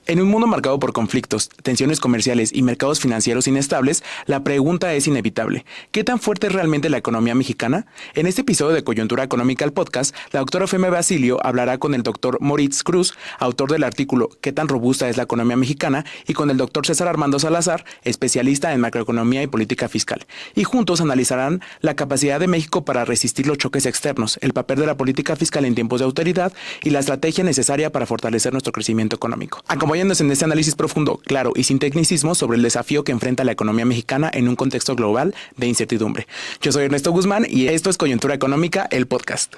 En un mundo marcado por conflictos, tensiones comerciales y mercados financieros inestables, la pregunta es inevitable. ¿Qué tan fuerte es realmente la economía mexicana? En este episodio de Coyuntura Económica, el podcast, la doctora Feme Basilio hablará con el doctor Moritz Cruz, autor del artículo ¿Qué tan robusta es la economía mexicana?, y con el doctor César Armando Salazar, especialista en macroeconomía y política fiscal. Y juntos analizarán la capacidad de México para resistir los choques externos, el papel de la política fiscal en tiempos de austeridad y la estrategia necesaria para fortalecer nuestro crecimiento económico. Acompañándose en este análisis profundo, claro y sin tecnicismo sobre el desafío que enfrenta la economía mexicana en un contexto global de incertidumbre. Yo soy Ernesto Guzmán y esto es Coyuntura Económica, el podcast.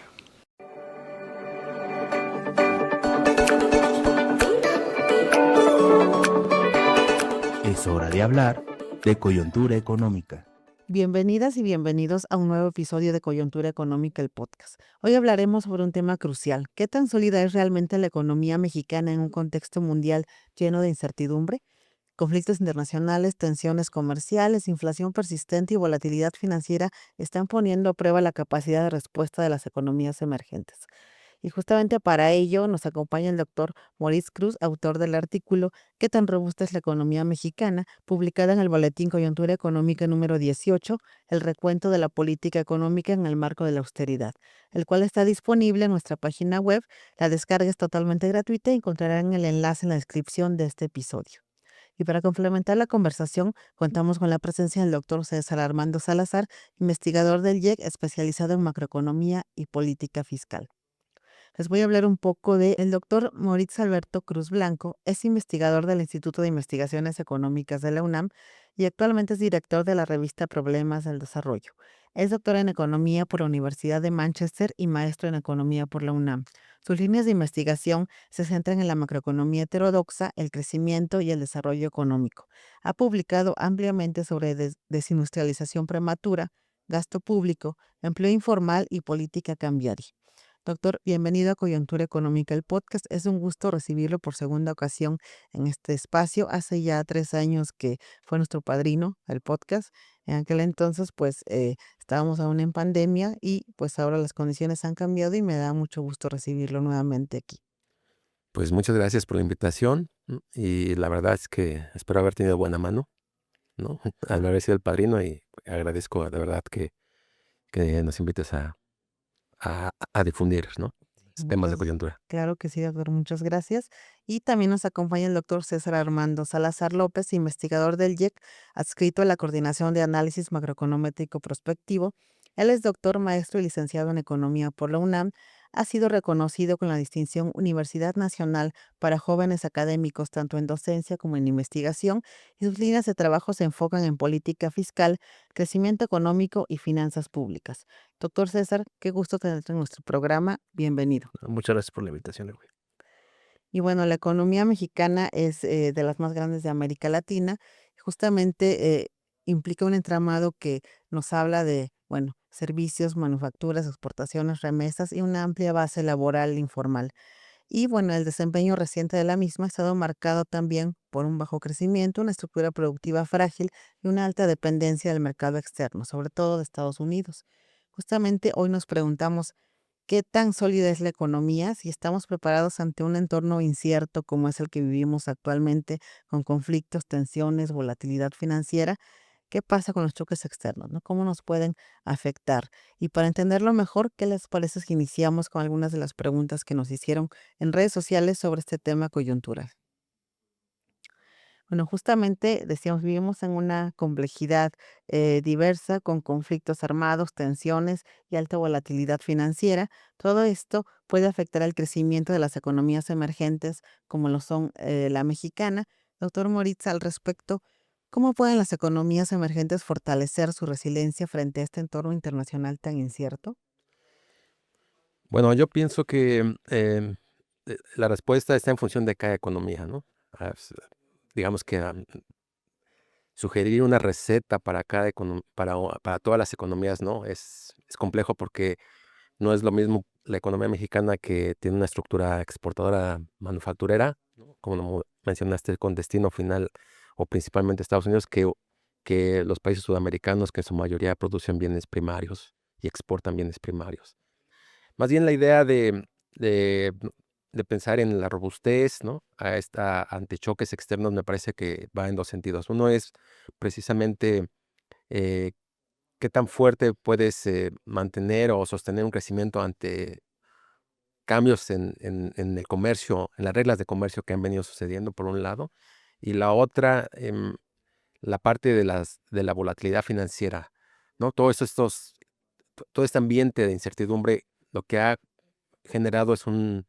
Es hora de hablar de coyuntura económica. Bienvenidas y bienvenidos a un nuevo episodio de Coyuntura Económica, el podcast. Hoy hablaremos sobre un tema crucial. ¿Qué tan sólida es realmente la economía mexicana en un contexto mundial lleno de incertidumbre? Conflictos internacionales, tensiones comerciales, inflación persistente y volatilidad financiera están poniendo a prueba la capacidad de respuesta de las economías emergentes. Y justamente para ello nos acompaña el doctor Moritz Cruz, autor del artículo ¿Qué tan robusta es la economía mexicana?, publicada en el Boletín Coyuntura Económica número 18, el recuento de la política económica en el marco de la austeridad, el cual está disponible en nuestra página web. La descarga es totalmente gratuita y encontrarán el enlace en la descripción de este episodio. Y para complementar la conversación, contamos con la presencia del doctor César Armando Salazar, investigador del IEC especializado en macroeconomía y política fiscal. Les voy a hablar un poco del doctor Moritz Alberto Cruz Blanco. Es investigador del Instituto de Investigaciones Económicas de la UNAM y actualmente es director de la revista Problemas del Desarrollo. Es doctor en Economía por la Universidad de Manchester y maestro en Economía por la UNAM. Sus líneas de investigación se centran en la macroeconomía heterodoxa, el crecimiento y el desarrollo económico. Ha publicado ampliamente sobre desindustrialización prematura, gasto público, empleo informal y política cambiaria. Doctor, bienvenido a Coyuntura Económica, el podcast. Es un gusto recibirlo por segunda ocasión en este espacio. Hace ya 3 años que fue nuestro padrino el podcast. En aquel entonces, pues, estábamos aún en pandemia y pues ahora las condiciones han cambiado y me da mucho gusto recibirlo nuevamente aquí. Pues muchas gracias por la invitación y la verdad es que espero haber tenido buena mano, ¿no? Al haber sido el padrino y agradezco de verdad que nos invites a difundir, ¿no? Temas de Muchas, coyuntura. claro que sí, doctor, muchas gracias. Y también nos acompaña el doctor César Armando Salazar López, investigador del IEC, adscrito a la Coordinación de Análisis Macroeconométrico Prospectivo. Él es doctor, maestro y licenciado en Economía por la UNAM. Ha sido reconocido con la distinción Universidad Nacional para Jóvenes Académicos, tanto en docencia como en investigación, y sus líneas de trabajo se enfocan en política fiscal, crecimiento económico y finanzas públicas. Doctor César, qué gusto tenerte en nuestro programa. Bienvenido. Muchas gracias por la invitación, güey. Y bueno, la economía mexicana es de las más grandes de América Latina. Justamente implica un entramado que nos habla de, bueno, servicios, manufacturas, exportaciones, remesas y una amplia base laboral informal. Y bueno, el desempeño reciente de la misma ha estado marcado también por un bajo crecimiento, una estructura productiva frágil y una alta dependencia del mercado externo, sobre todo de Estados Unidos. Justamente hoy nos preguntamos qué tan sólida es la economía, si estamos preparados ante un entorno incierto como es el que vivimos actualmente, con conflictos, tensiones, volatilidad financiera. ¿Qué pasa con los choques externos, no? ¿Cómo nos pueden afectar? Y para entenderlo mejor, ¿qué les parece si iniciamos con algunas de las preguntas que nos hicieron en redes sociales sobre este tema coyuntural? Bueno, justamente decíamos, vivimos en una complejidad diversa con conflictos armados, tensiones y alta volatilidad financiera. Todo esto puede afectar al crecimiento de las economías emergentes como lo son la mexicana. Doctor Moritz, al respecto, ¿cómo pueden las economías emergentes fortalecer su resiliencia frente a este entorno internacional tan incierto? Bueno, yo pienso que la respuesta está en función de cada economía, ¿no? Digamos que sugerir una receta para para todas las economías, ¿no? Es complejo porque no es lo mismo la economía mexicana, que tiene una estructura exportadora manufacturera, ¿no? Como mencionaste, con destino final o principalmente Estados Unidos, que los países sudamericanos, que en su mayoría producen bienes primarios y exportan bienes primarios. Más bien la idea de de pensar en la robustez, ¿no? Ante choques externos me parece que va en dos sentidos. Uno es precisamente eh, qué tan fuerte puedes mantener o sostener un crecimiento ante cambios en el comercio, en las reglas de comercio que han venido sucediendo, por un lado, y la otra, la parte de la volatilidad financiera, ¿no? Todo este ambiente de incertidumbre, lo que ha generado es en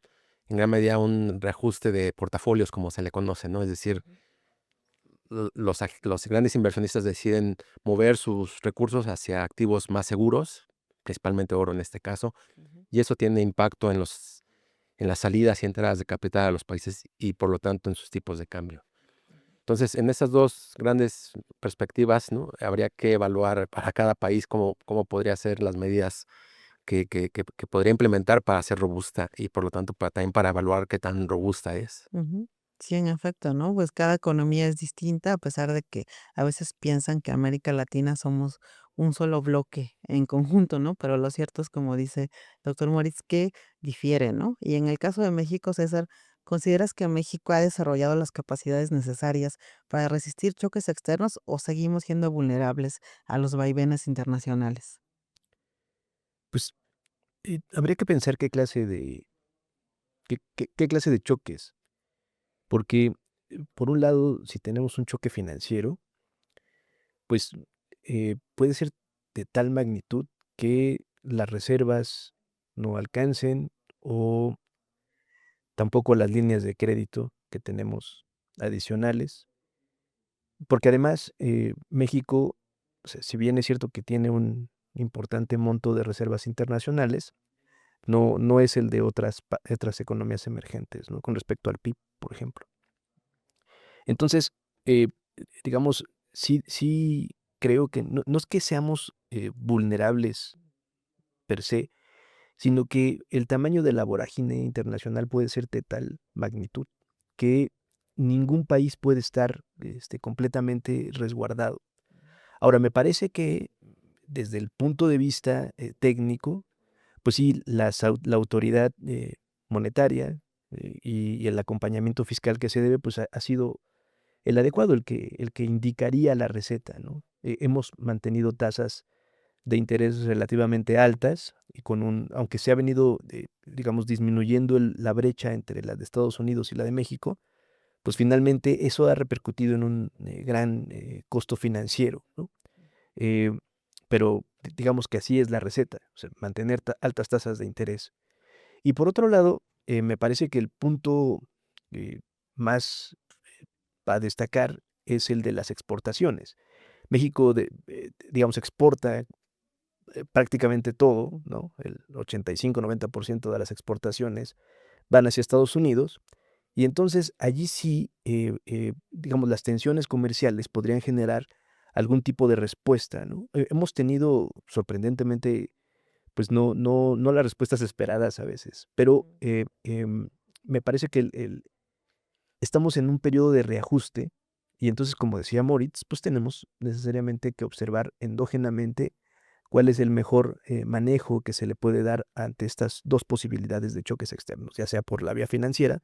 gran medida un reajuste de portafolios, como se le conoce, ¿no? Es decir, los grandes inversionistas deciden mover sus recursos hacia activos más seguros, principalmente oro en este caso, y eso tiene impacto en las salidas y entradas de capital a los países y por lo tanto en sus tipos de cambio. Entonces, en esas dos grandes perspectivas, ¿no? Habría que evaluar para cada país cómo podría ser las medidas que podría implementar para ser robusta y por lo tanto también para evaluar qué tan robusta es. Ujú. Sí, en efecto, ¿no? Pues cada economía es distinta, a pesar de que a veces piensan que América Latina somos un solo bloque en conjunto, ¿no? Pero lo cierto es, como dice doctor Moritz, que difiere, ¿no? Y en el caso de México, César, ¿consideras que México ha desarrollado las capacidades necesarias para resistir choques externos o seguimos siendo vulnerables a los vaivenes internacionales? Pues, habría que pensar qué clase de choques, porque, por un lado, si tenemos un choque financiero, pues, puede ser de tal magnitud que las reservas no alcancen, o tampoco las líneas de crédito que tenemos adicionales, porque además, México, o sea, si bien es cierto que tiene un importante monto de reservas internacionales, no es el de otras economías emergentes, ¿no? Con respecto al PIB, por ejemplo. Entonces, eh, digamos, sí creo que no es que seamos, vulnerables per se, sino que el tamaño de la vorágine internacional puede ser de tal magnitud que ningún país puede estar, completamente resguardado. Ahora, me parece que desde el punto de vista, técnico, pues sí, la autoridad, monetaria, y el acompañamiento fiscal que se debe, pues ha sido el adecuado, el que indicaría la receta, ¿no? Hemos mantenido tasas de interés relativamente altas y aunque se ha venido, digamos, disminuyendo la brecha entre la de Estados Unidos y la de México, pues finalmente eso ha repercutido en un gran costo financiero, ¿no? Eh, pero digamos que así es la receta, o sea, mantener altas tasas de interés. Y por otro lado, me parece que el punto más a destacar es el de las exportaciones. México, digamos, exporta prácticamente todo, ¿no? El 85-90% de las exportaciones van hacia Estados Unidos. Y entonces allí sí, digamos, las tensiones comerciales podrían generar algún tipo de respuesta, ¿no? Hemos tenido sorprendentemente, pues no las respuestas esperadas a veces, pero me parece que estamos en un periodo de reajuste y entonces, como decía Moritz, pues tenemos necesariamente que observar endógenamente cuál es el mejor manejo que se le puede dar ante estas dos posibilidades de choques externos, ya sea por la vía financiera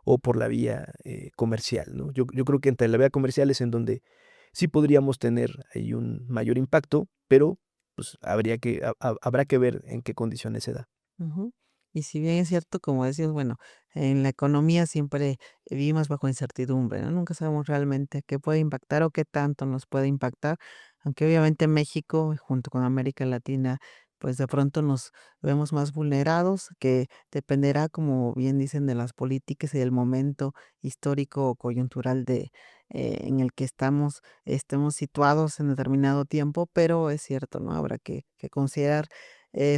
o por la vía comercial, ¿no? Yo creo que entre la vía comercial es en donde sí podríamos tener ahí un mayor impacto, pero pues habrá que ver en qué condiciones se da. Ujú. Y si bien es cierto, como decías, bueno, en la economía siempre vivimos bajo incertidumbre, ¿no? Nunca sabemos realmente qué puede impactar o qué tanto nos puede impactar, aunque obviamente México, junto con América Latina, pues de pronto nos vemos más vulnerados, que dependerá, como bien dicen, de las políticas y del momento histórico o coyuntural en el que estemos situados en determinado tiempo, pero es cierto, ¿no? Habrá que considerar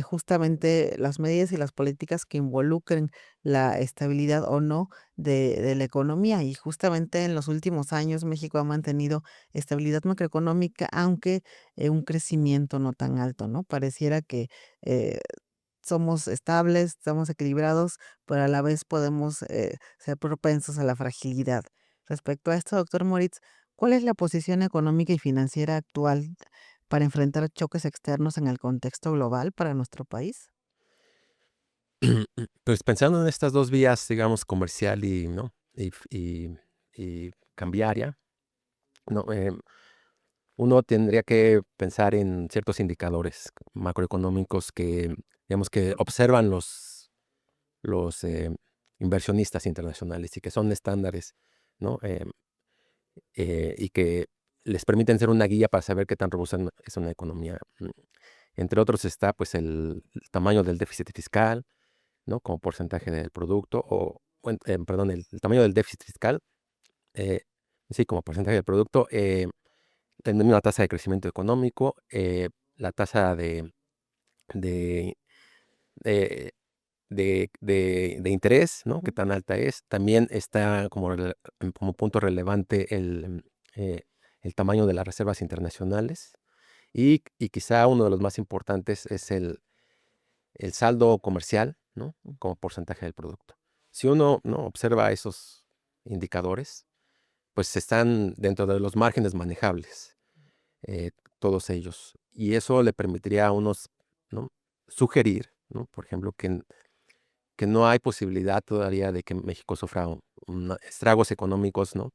justamente las medidas y las políticas que involucren la estabilidad o no de la economía. Y justamente en los últimos años México ha mantenido estabilidad macroeconómica, aunque un crecimiento no tan alto, ¿no? Pareciera que eh, somos estables, estamos equilibrados, pero a la vez podemos ser propensos a la fragilidad. Respecto a esto, doctor Moritz, ¿cuál es la posición económica y financiera actual para enfrentar choques externos en el contexto global para nuestro país? Pues pensando en estas dos vías, digamos, comercial y, ¿no? y cambiaria, ¿no? Uno tendría que pensar en ciertos indicadores macroeconómicos que, digamos, que observan los inversionistas internacionales y que son estándares, ¿no? Y que les permiten ser una guía para saber qué tan robusta es una economía. Entre otros está, pues, el tamaño del déficit fiscal, ¿no? Como porcentaje del producto, perdón, el tamaño del déficit fiscal, eh, sí, como porcentaje del producto, tener una tasa de crecimiento económico, la tasa de, de, de interés, ¿no? Qué tan alta es. También está como punto relevante el tamaño de las reservas internacionales y quizá uno de los más importantes es el saldo comercial, ¿no? Como porcentaje del producto. Si uno, ¿no?, observa esos indicadores, pues están dentro de los márgenes manejables, todos ellos. Y eso le permitiría a unos, ¿no?, sugerir, ¿no?, por ejemplo, que no hay posibilidad todavía de que México sufra estragos económicos, ¿no?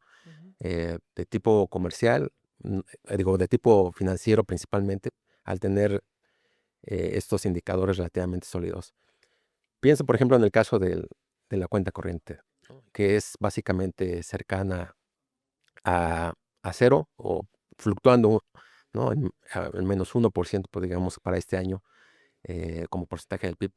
De tipo comercial, de tipo financiero principalmente, al tener estos indicadores relativamente sólidos. Pienso, por ejemplo, en el caso de la cuenta corriente, ¿no?, que es básicamente cercana a, a cero o fluctuando, ¿no?, al menos 1%, pues, digamos, para este año, como porcentaje del PIB.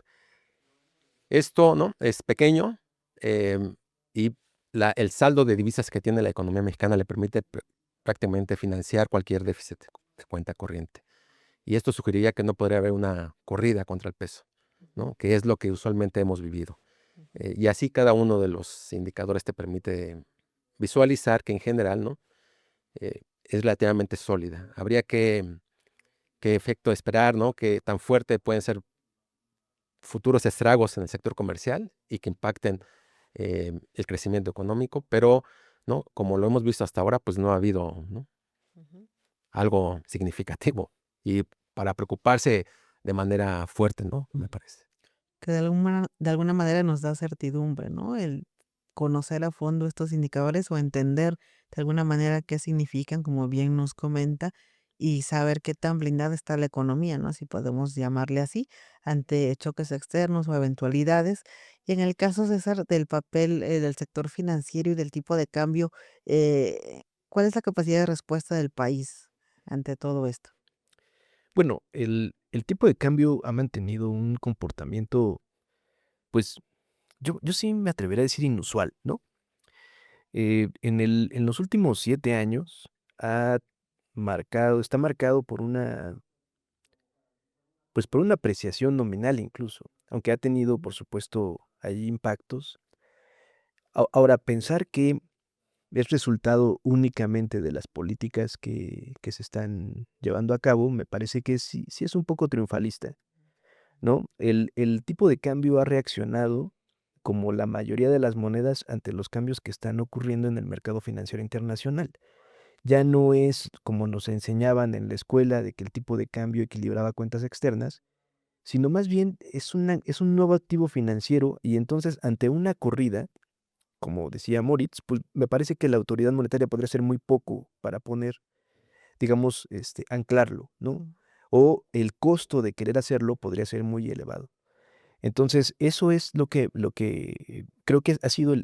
Esto, ¿no?, es pequeño, y el saldo de divisas que tiene la economía mexicana le permite prácticamente financiar cualquier déficit de cuenta corriente. Y esto sugeriría que no podría haber una corrida contra el peso, ¿no?, que es lo que usualmente hemos vivido. Y así cada uno de los indicadores te permite visualizar que en general, ¿no?, es relativamente sólida. Habría qué efecto esperar, ¿no?, qué tan fuerte pueden ser futuros estragos en el sector comercial y que impacten el crecimiento económico, pero, ¿no?, como lo hemos visto hasta ahora, pues no ha habido, ¿no?, algo significativo y para preocuparse de manera fuerte, ¿no?, me parece. Que de alguna manera nos da certidumbre, ¿no? El conocer a fondo estos indicadores o entender de alguna manera qué significan, como bien nos comenta, y saber qué tan blindada está la economía, ¿no? Si podemos llamarle así, ante choques externos o eventualidades. Y en el caso, César, del papel del sector financiero y del tipo de cambio, ¿cuál es la capacidad de respuesta del país ante todo esto? Bueno, el tipo de cambio ha mantenido un comportamiento, pues yo sí me atrevería a decir inusual, ¿no? En los últimos 7 años está marcado por pues por una apreciación nominal incluso, aunque ha tenido, por supuesto, ahí impactos. Ahora, pensar que es resultado únicamente de las políticas que se están llevando a cabo, me parece que sí es un poco triunfalista, ¿no? El tipo de cambio ha reaccionado como la mayoría de las monedas ante los cambios que están ocurriendo en el mercado financiero internacional. Ya no es como nos enseñaban en la escuela de que el tipo de cambio equilibraba cuentas externas, sino más bien es un nuevo activo financiero y entonces ante una corrida, como decía Moritz, pues me parece que la autoridad monetaria podría hacer muy poco para poner, digamos, anclarlo, ¿no? O el costo de querer hacerlo podría ser muy elevado. Entonces, eso es lo que creo que ha sido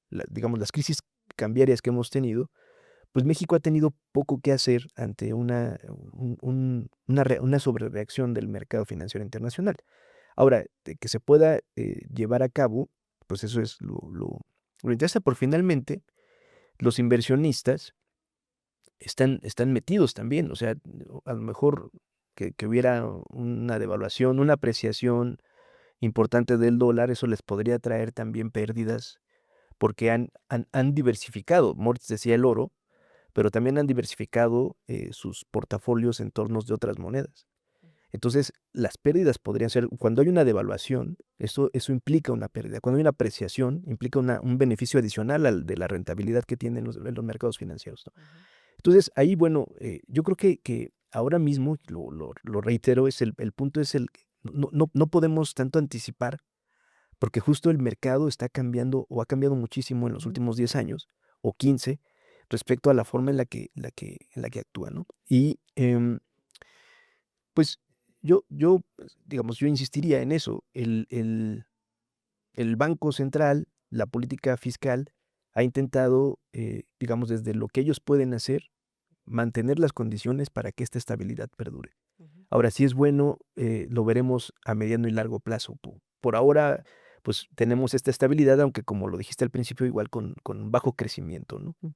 digamos, las crisis cambiarias que hemos tenido, pues México ha tenido poco que hacer ante una sobrereacción del mercado financiero internacional. Ahora, de que se pueda llevar a cabo, pues eso es lo interesante, por finalmente los inversionistas están metidos también, o sea, a lo mejor que hubiera una devaluación, una apreciación importante del dólar, eso les podría traer también pérdidas porque han diversificado. Moritz decía el oro, pero también han diversificado sus portafolios en tornos de otras monedas. Entonces, las pérdidas podrían ser, cuando hay una devaluación, eso implica una pérdida. Cuando hay una apreciación, implica un beneficio adicional de la rentabilidad que tienen los mercados financieros, ¿no? Entonces, ahí, bueno, yo creo que ahora mismo, lo reitero, el punto es no podemos tanto anticipar porque justo el mercado está cambiando o ha cambiado muchísimo en los últimos 10 años o 15 respecto a la forma en la que actúa, ¿no? Y pues digamos, yo insistiría en eso. El Banco Central, la política fiscal, ha intentado, digamos, desde lo que ellos pueden hacer, mantener las condiciones para que esta estabilidad perdure. Ujú. Ahora, si es bueno, lo veremos a mediano y largo plazo. Por ahora, pues tenemos esta estabilidad, aunque como lo dijiste al principio, igual con bajo crecimiento, ¿no? Ujú.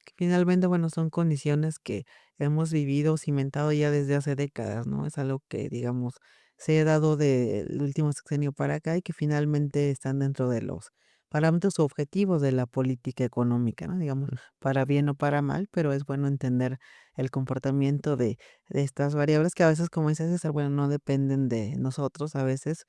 Que finalmente, bueno, son condiciones que hemos vivido, cimentado ya desde hace décadas, ¿no? Es algo que, digamos, se ha dado del último sexenio para acá y que finalmente están dentro de los parámetros o objetivos de la política económica, ¿no? Digamos, para bien o para mal, pero es bueno entender el comportamiento de estas variables que a veces, como dices, César, bueno, no dependen de nosotros, a veces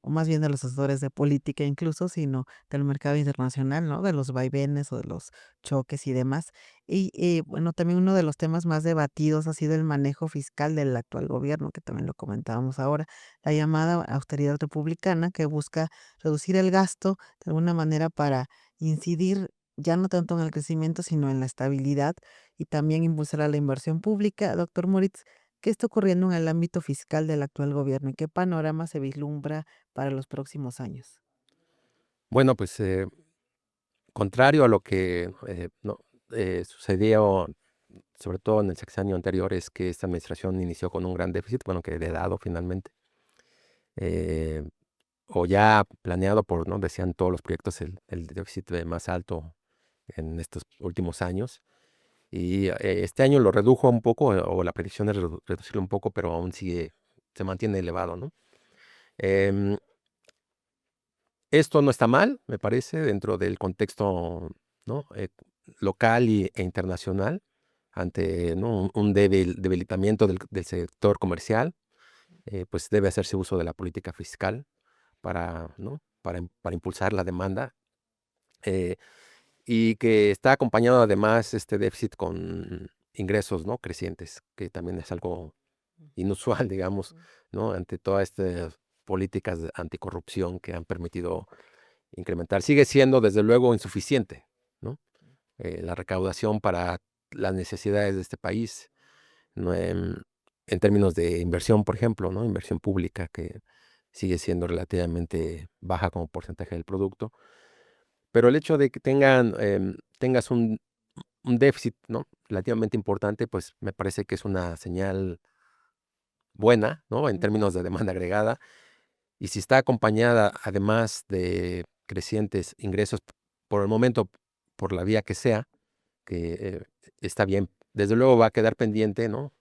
o más bien de los asesores de política incluso, sino del mercado internacional, ¿no? De los vaivenes o de los choques y demás. Y bueno, también uno de los temas más debatidos ha sido el manejo fiscal del actual gobierno, que también lo comentábamos ahora, la llamada austeridad republicana que busca reducir el gasto de alguna manera para incidir ya no tanto en el crecimiento, sino en la estabilidad y también impulsar a la inversión pública. Doctor Moritz, ¿qué está ocurriendo en el ámbito fiscal del actual gobierno y qué panorama se vislumbra para los próximos años? Bueno, pues contrario a lo que sucedió, sobre todo en el sexenio anterior, es que esta administración inició con un gran déficit, bueno, que heredado finalmente, eh, o ya planeado por, ¿no? Decían todos los proyectos, el déficit más alto en estos últimos años. Y este año lo redujo un poco, o la predicción es reducirlo un poco, pero aún se mantiene elevado, ¿no? Em, Esto no está mal, me parece, dentro del contexto, ¿no? Local e internacional, ante, ¿no? un debilitamiento del sector comercial, pues debe hacerse uso de la política fiscal para, ¿no? para impulsar la demanda, eh, y que está acompañado además este déficit con ingresos, ¿no? crecientes, que también es algo inusual, digamos, ¿no? ante todas estas políticas anticorrupción que han permitido incrementar. Sigue siendo, desde luego, insuficiente, ¿no? La recaudación para las necesidades de este país, ¿no? En términos de inversión, por ejemplo, ¿no? Inversión pública, que sigue siendo relativamente baja como porcentaje del producto. Pero el hecho de que tengas un déficit, ¿no? relativamente importante, pues me parece que es una señal buena, ¿no? en Ujú, términos de demanda agregada. Y si está acompañada además de crecientes ingresos, por el momento, por la vía que sea, que está bien. Desde luego va a quedar pendiente, ¿no?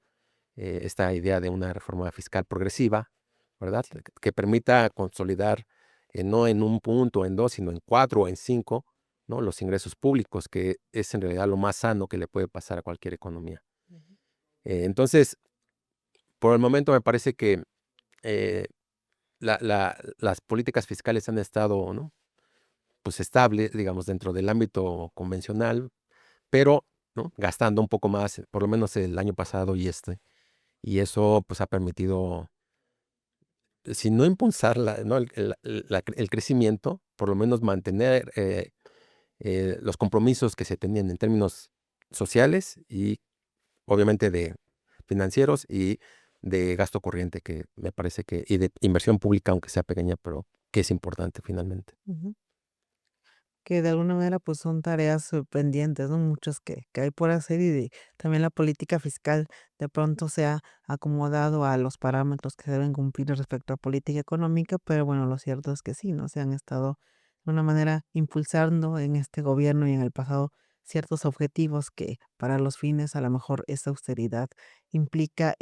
Esta idea de una reforma fiscal progresiva, ¿verdad? sí. Que permita consolidar, no en un punto, en dos, sino en cuatro o en cinco, ¿no? los ingresos públicos, que es en realidad lo más sano que le puede pasar a cualquier economía. Ujú, Entonces, por el momento me parece que eh, las políticas fiscales han estado, ¿no? pues estables, digamos, dentro del ámbito convencional, pero, ¿no? gastando un poco más, por lo menos el año pasado y este. Y eso pues ha permitido, si no impulsar ¿no? el crecimiento, por lo menos mantener los compromisos que se tenían en términos sociales y obviamente de financieros y de gasto corriente, que me parece que, y de inversión pública, aunque sea pequeña, pero que es importante finalmente. ujú. Que de alguna manera, pues, son tareas, pendientes, ¿no? Muchas que hay por hacer y también la política fiscal de pronto se ha acomodado a los parámetros que deben cumplir respecto a política económica, pero bueno, lo cierto es que sí, ¿no? Se han estado de una manera impulsando en este gobierno y en el pasado ciertos objetivos que para los fines a lo mejor esa austeridad implica,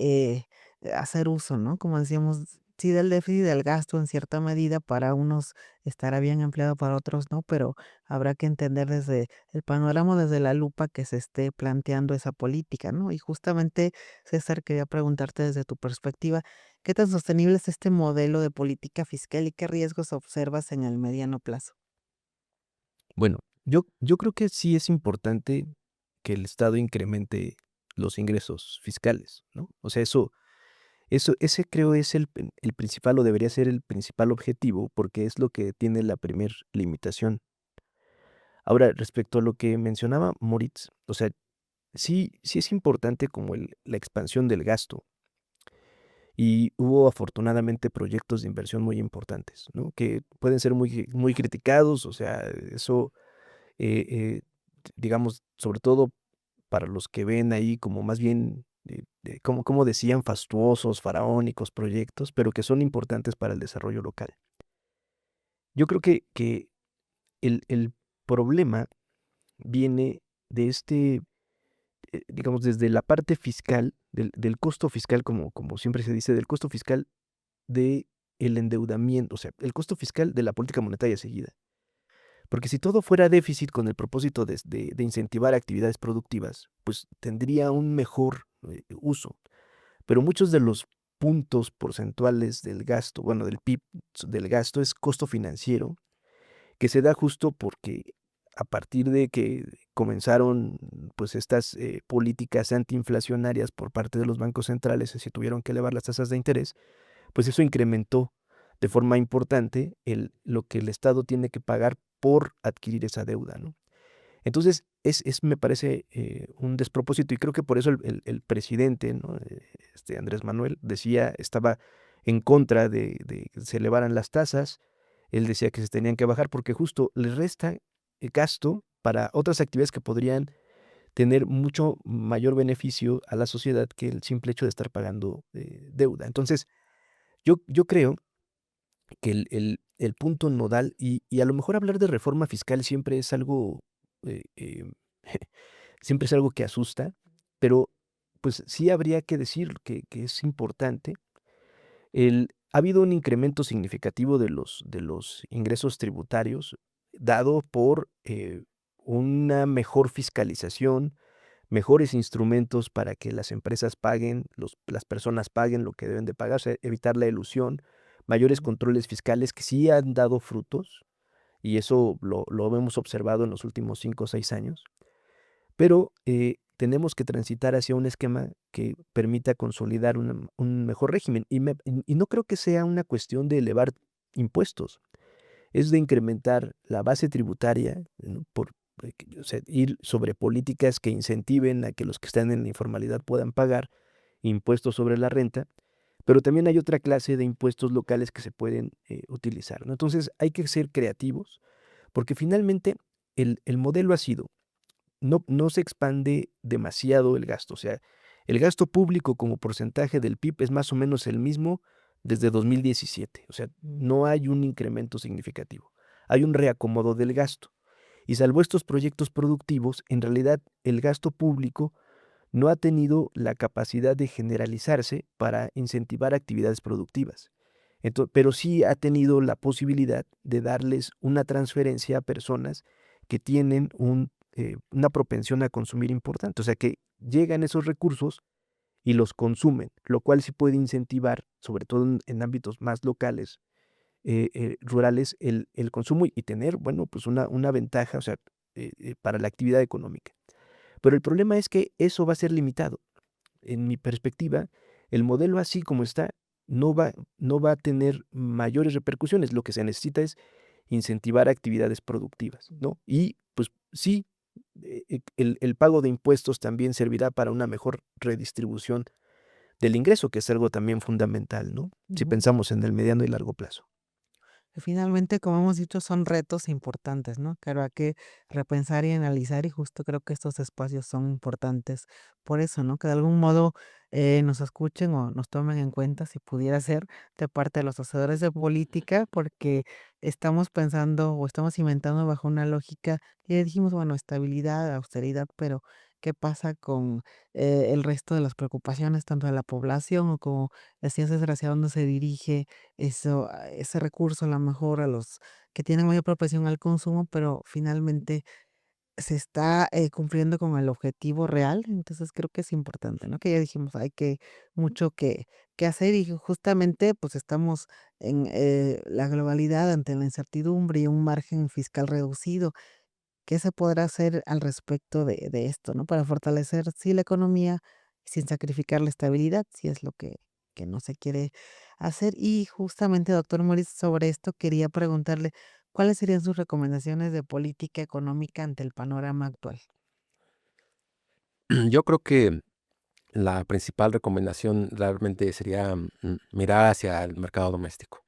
hacer uso, ¿no? Como decíamos, sí del déficit del gasto en cierta medida, para unos estará bien empleado, para otros no, pero habrá que entender desde el panorama, desde la lupa que se esté planteando esa política, ¿no? Y justamente, César, quería preguntarte desde tu perspectiva, ¿qué tan sostenible es este modelo de política fiscal y qué riesgos observas en el mediano plazo? Bueno, yo creo que sí es importante que el Estado incremente los ingresos fiscales, ¿no? O sea, Ese creo es el principal o debería ser el principal objetivo porque es lo que tiene la primer limitación. Ahora, respecto a lo que mencionaba Moritz, o sea, sí es importante como la expansión del gasto y hubo afortunadamente proyectos de inversión muy importantes, ¿no? Que pueden ser muy criticados, o sea, eso, eh, eh, digamos, sobre todo para los que ven ahí como más bien, como decían, fastuosos, faraónicos proyectos, pero que son importantes para el desarrollo local. Yo creo que el problema viene de digamos, desde la parte fiscal, del costo fiscal, como siempre se dice, del costo fiscal del endeudamiento, o sea, el costo fiscal de la política monetaria seguida. Porque si todo fuera déficit con el propósito de incentivar actividades productivas, pues tendría un mejor uso. Pero muchos de los puntos porcentuales del gasto, bueno, del PIB, del gasto, es costo financiero, que se da justo porque a partir de que comenzaron pues estas políticas antiinflacionarias por parte de los bancos centrales, se tuvieron que elevar las tasas de interés, pues eso incrementó de forma importante lo que el Estado tiene que pagar por adquirir esa deuda, ¿no? Entonces, me parece un despropósito y creo que por eso el presidente, ¿no? Andrés Manuel, estaba en contra de que se elevaran las tasas. Él decía que se tenían que bajar porque justo le resta gasto para otras actividades que podrían tener mucho mayor beneficio a la sociedad que el simple hecho de estar pagando deuda. Entonces, yo creo que el punto nodal, y a lo mejor hablar de reforma fiscal siempre es algo, eh, siempre es algo que asusta, pero pues sí habría que decir que es importante. Ha habido un incremento significativo de los ingresos tributarios dado por una mejor fiscalización, mejores instrumentos para que las empresas paguen, las personas paguen lo que deben de pagar, o sea, evitar la elusión, mayores controles fiscales que sí han dado frutos, y eso lo hemos observado en los últimos 5 o 6 años, pero tenemos que transitar hacia un esquema que permita consolidar un mejor régimen, y no creo que sea una cuestión de elevar impuestos, es de incrementar la base tributaria, ¿no? O sea, ir sobre políticas que incentiven a que los que están en la informalidad puedan pagar impuestos sobre la renta, pero también hay otra clase de impuestos locales que se pueden utilizar, ¿no? Entonces hay que ser creativos, porque finalmente el modelo ha sido, no se expande demasiado el gasto, o sea, el gasto público como porcentaje del PIB es más o menos el mismo desde 2017, o sea, no hay un incremento significativo, hay un reacomodo del gasto. Y salvo estos proyectos productivos, en realidad el gasto público no ha tenido la capacidad de generalizarse para incentivar actividades productivas. Pero sí ha tenido la posibilidad de darles una transferencia a personas que tienen una propensión a consumir importante, o sea que llegan esos recursos y los consumen, lo cual sí puede incentivar, sobre todo en ámbitos más locales, rurales, el consumo y tener, bueno, pues una ventaja, o sea, para la actividad económica. Pero el problema es que eso va a ser limitado. En mi perspectiva, el modelo así como está no va a tener mayores repercusiones. Lo que se necesita es incentivar actividades productivas, ¿no? Y pues sí, el pago de impuestos también servirá para una mejor redistribución del ingreso, que es algo también fundamental, ¿no? Si Ujú. pensamos en el mediano y largo plazo. Que finalmente, como hemos dicho, son retos importantes, ¿no? Que habrá que repensar y analizar, y justo creo que estos espacios son importantes por eso, ¿no? Que de algún modo nos escuchen o nos tomen en cuenta, si pudiera ser, de parte de los hacedores de política, porque estamos pensando o estamos inventando bajo una lógica, y ya dijimos, bueno, estabilidad, austeridad, pero ¿qué pasa con el resto de las preocupaciones, tanto de la población o como decías, hacia dónde se dirige ese recurso, a lo mejor a los que tienen mayor propensión al consumo, pero finalmente se está cumpliendo con el objetivo real? Entonces creo que es importante, ¿no? Que ya dijimos, hay que mucho que hacer, y justamente pues estamos en la globalidad ante la incertidumbre y un margen fiscal reducido. ¿Qué se podrá hacer al respecto de esto, ¿no? Para fortalecer, sí, la economía sin sacrificar la estabilidad, si es lo que que no se quiere hacer. Y justamente, doctor Moritz, sobre esto quería preguntarle, ¿cuáles serían sus recomendaciones de política económica ante el panorama actual? Yo creo que la principal recomendación realmente sería mirar hacia el mercado doméstico,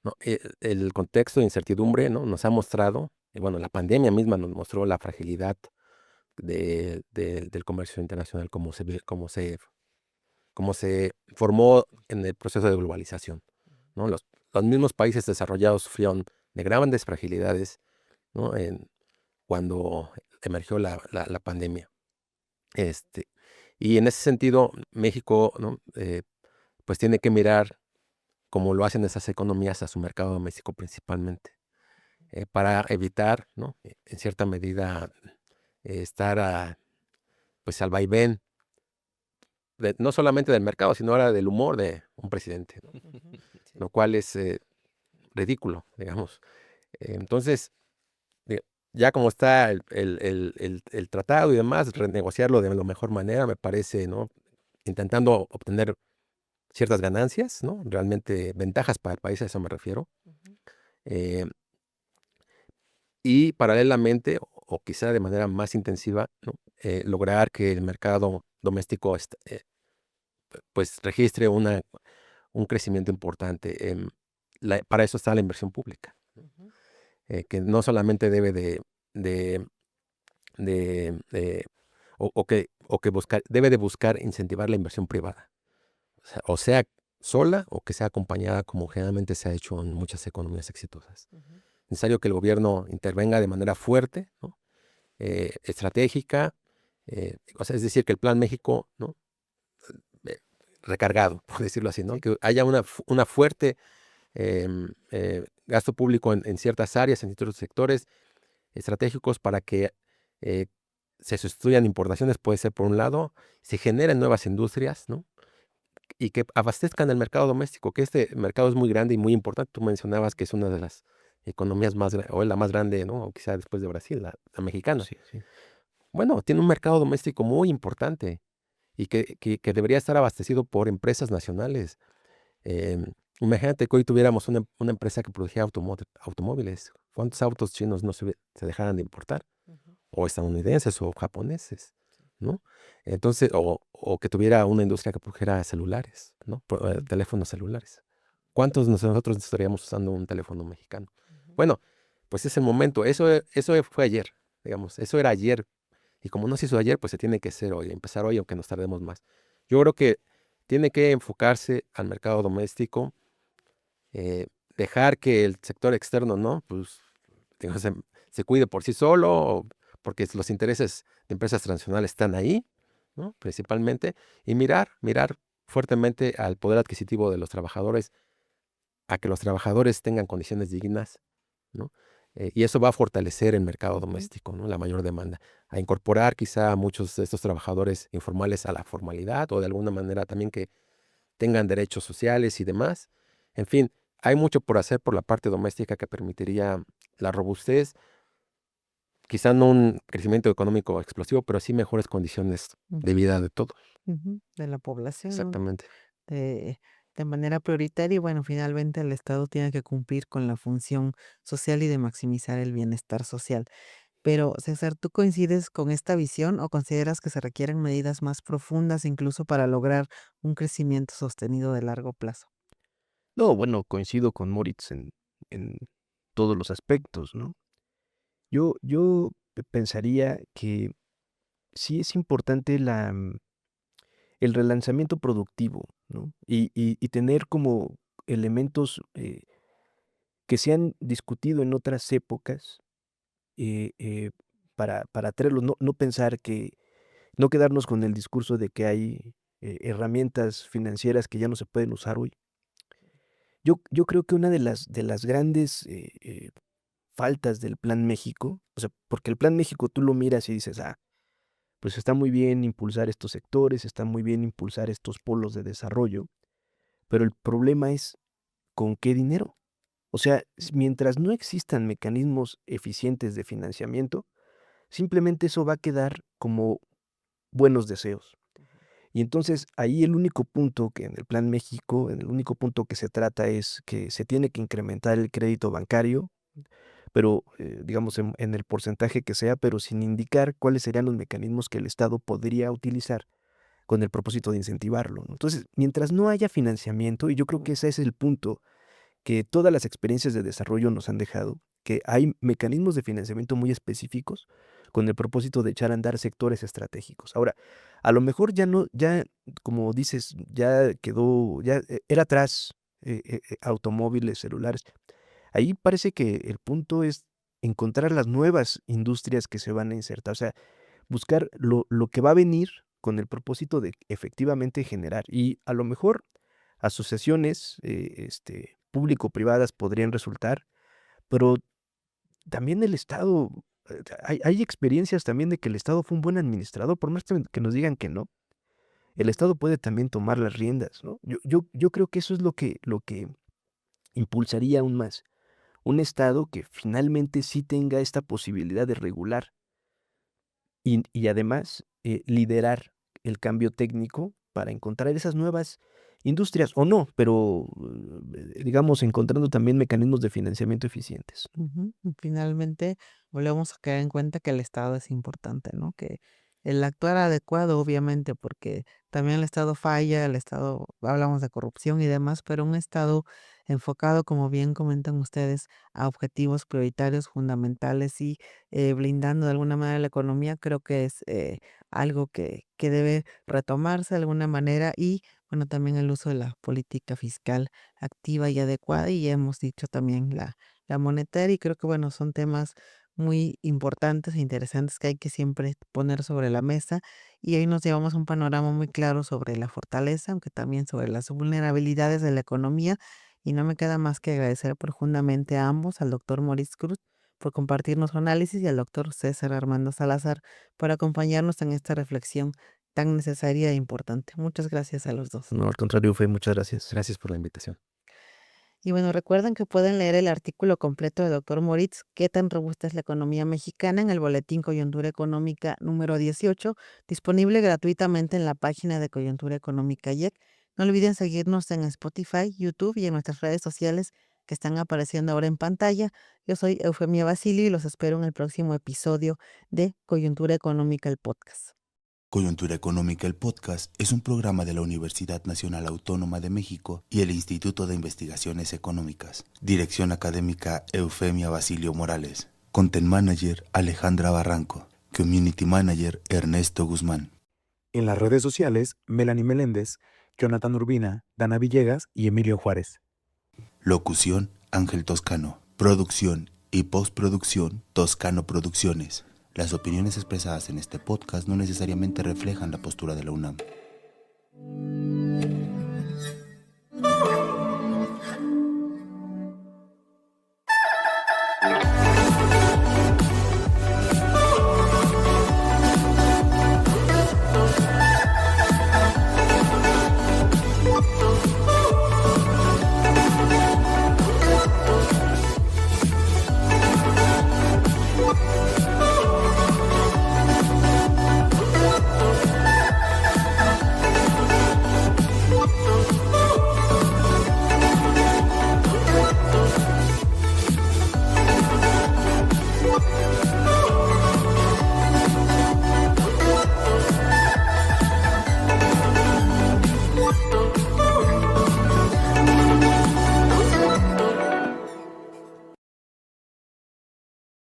¿no? El contexto de incertidumbre, ¿no? Nos ha mostrado, y bueno, la pandemia misma nos mostró la fragilidad del comercio internacional, cómo se formó en el proceso de globalización, ¿no? Los mismos países desarrollados sufrieron de grandes fragilidades, ¿no? Cuando emergió la pandemia. Este, y en ese sentido, México, ¿no? Pues tiene que mirar, como lo hacen esas economías, a su mercado doméstico principalmente, para evitar, ¿no? En cierta medida, estar pues al vaivén, no solamente del mercado, sino ahora del humor de un presidente, ¿no? Lo cual es ridículo, digamos. Entonces, de- ya como está el tratado y demás, renegociarlo de la mejor manera, me parece, ¿no? Intentando obtener ciertas ganancias, ¿no? Realmente ventajas para el país, a eso me refiero. Eh, y paralelamente, o quizá de manera más intensiva, ¿no? Lograr que el mercado doméstico pues registre un crecimiento importante. Para eso está la inversión pública, que no solamente debe de, de debe de buscar incentivar la inversión privada. O sea sola o que sea acompañada, como generalmente se ha hecho en muchas economías exitosas. Es necesario que el gobierno intervenga de manera fuerte, ¿no? Estratégica, o sea, es decir, que el Plan México, ¿no? Eh, recargado, por decirlo así, ¿no? Sí. Que haya una fuerte gasto público en ciertas áreas, en ciertos sectores estratégicos para que eh, se sustituyan importaciones, puede ser por un lado, se generen nuevas industrias, ¿no? Y que abastezcan el mercado doméstico, que este mercado es muy grande y muy importante. Tú mencionabas que es una de las economías o es la más grande, ¿no? O quizá después de Brasil, la mexicana. Sí, sí. Bueno, tiene un mercado doméstico muy importante y que debería estar abastecido por empresas nacionales. Em, Imagínate que hoy tuviéramos una empresa que produjera automóviles. ¿Cuántos autos chinos no se dejaran de importar? O estadounidenses o japoneses, ¿no? Entonces, o que tuviera una industria que produjera celulares, ¿no? Teléfonos celulares. ¿Cuántos de nosotros estaríamos usando un teléfono mexicano? Bueno, pues es el momento. Eso fue ayer, digamos. Eso era ayer. Y como no se hizo ayer, pues se tiene que hacer hoy, empezar hoy, aunque nos tardemos más. Yo creo que tiene que enfocarse al mercado doméstico, eh, dejar que el sector externo, ¿no? Pues, digo, se cuide por sí solo, porque los intereses de empresas transnacionales están ahí, ¿no? Principalmente, y mirar fuertemente al poder adquisitivo de los trabajadores, a que los trabajadores tengan condiciones dignas, ¿no? Y eso va a fortalecer el mercado doméstico, ¿no? La mayor demanda, a incorporar quizá a muchos de estos trabajadores informales a la formalidad o de alguna manera también que tengan derechos sociales y demás. En fin, hay mucho por hacer por la parte doméstica que permitiría la robustez, quizá no un crecimiento económico explosivo, pero sí mejores condiciones de vida de todos. De la población, ¿no? Exactamente. de, de manera prioritaria y bueno, finalmente el Estado tiene que cumplir con la función social y de maximizar el bienestar social. Pero César, ¿tú coincides con esta visión o consideras que se requieren medidas más profundas incluso para lograr un crecimiento sostenido de largo plazo? No, bueno, coincido con Moritz en todos los aspectos, ¿no? Yo pensaría que sí es importante el relanzamiento productivo, ¿no? Y tener como elementos que se han discutido en otras épocas para traerlos, no pensar no quedarnos con el discurso de que hay herramientas financieras que ya no se pueden usar hoy. Yo creo que una de las grandes faltas del Plan México, o sea, porque el Plan México tú lo miras y dices, pues está muy bien impulsar estos sectores, está muy bien impulsar estos polos de desarrollo, pero el problema es ¿con qué dinero? O sea, mientras no existan mecanismos eficientes de financiamiento, simplemente eso va a quedar como buenos deseos. Y entonces ahí el único punto que en el Plan México, el único punto que se trata es que se tiene que incrementar el crédito bancario, pero digamos en el porcentaje que sea, pero sin indicar cuáles serían los mecanismos que el Estado podría utilizar con el propósito de incentivarlo, ¿no? Entonces, mientras no haya financiamiento, y yo creo que ese es el punto que todas las experiencias de desarrollo nos han dejado, que hay mecanismos de financiamiento muy específicos con el propósito de echar a andar sectores estratégicos. Ahora, a lo mejor ya no, ya, como dices, ya quedó, ya era atrás automóviles, celulares. Ahí parece que el punto es encontrar las nuevas industrias que se van a insertar, o sea, buscar lo que va a venir con el propósito de efectivamente generar. Y a lo mejor asociaciones público-privadas podrían resultar, pero también el Estado, hay experiencias también de que el Estado fue un buen administrador, por más que nos digan que no, el Estado puede también tomar las riendas, ¿no? Yo creo que eso es lo que impulsaría aún más. Un Estado que finalmente sí tenga esta posibilidad de regular y además liderar el cambio técnico para encontrar esas nuevas industrias, o no, pero digamos, encontrando también mecanismos de financiamiento eficientes. Ujú. Y finalmente, volvemos a caer en cuenta que el Estado es importante, ¿no? Que el actuar adecuado, obviamente, porque también el Estado falla, el Estado, hablamos de corrupción y demás, pero un Estado enfocado, como bien comentan ustedes, a objetivos prioritarios fundamentales y blindando de alguna manera la economía, creo que es algo que debe retomarse de alguna manera y, bueno, también el uso de la política fiscal activa y adecuada, y ya hemos dicho también la monetaria, y creo que, bueno, son temas muy importantes e interesantes que hay que siempre poner sobre la mesa, y ahí nos llevamos un panorama muy claro sobre la fortaleza, aunque también sobre las vulnerabilidades de la economía, y no me queda más que agradecer profundamente a ambos, al doctor Maurice Cruz por compartirnos su análisis y al doctor César Armando Salazar por acompañarnos en esta reflexión tan necesaria e importante. Muchas gracias a los dos. No, al contrario, Fe, muchas gracias. Gracias por la invitación. Y bueno, recuerden que pueden leer el artículo completo de Dr. Moritz, ¿Qué tan robusta es la economía mexicana?, en el Boletín Coyuntura Económica número 18, disponible gratuitamente en la página de Coyuntura Económica YEC. No olviden seguirnos en Spotify, YouTube y en nuestras redes sociales que están apareciendo ahora en pantalla. Yo soy Eufemia Basilio y los espero en el próximo episodio de Coyuntura Económica, el podcast. Coyuntura Económica, el podcast, es un programa de la Universidad Nacional Autónoma de México y el Instituto de Investigaciones Económicas. Dirección académica Eufemia Basilio Morales. Content Manager Alejandra Barranco. Community Manager Ernesto Guzmán. En las redes sociales, Melanie Meléndez, Jonathan Urbina, Dana Villegas y Emilio Juárez. Locución Ángel Toscano. Producción y postproducción Toscano Producciones. Las opiniones expresadas en este podcast no necesariamente reflejan la postura de la UNAM.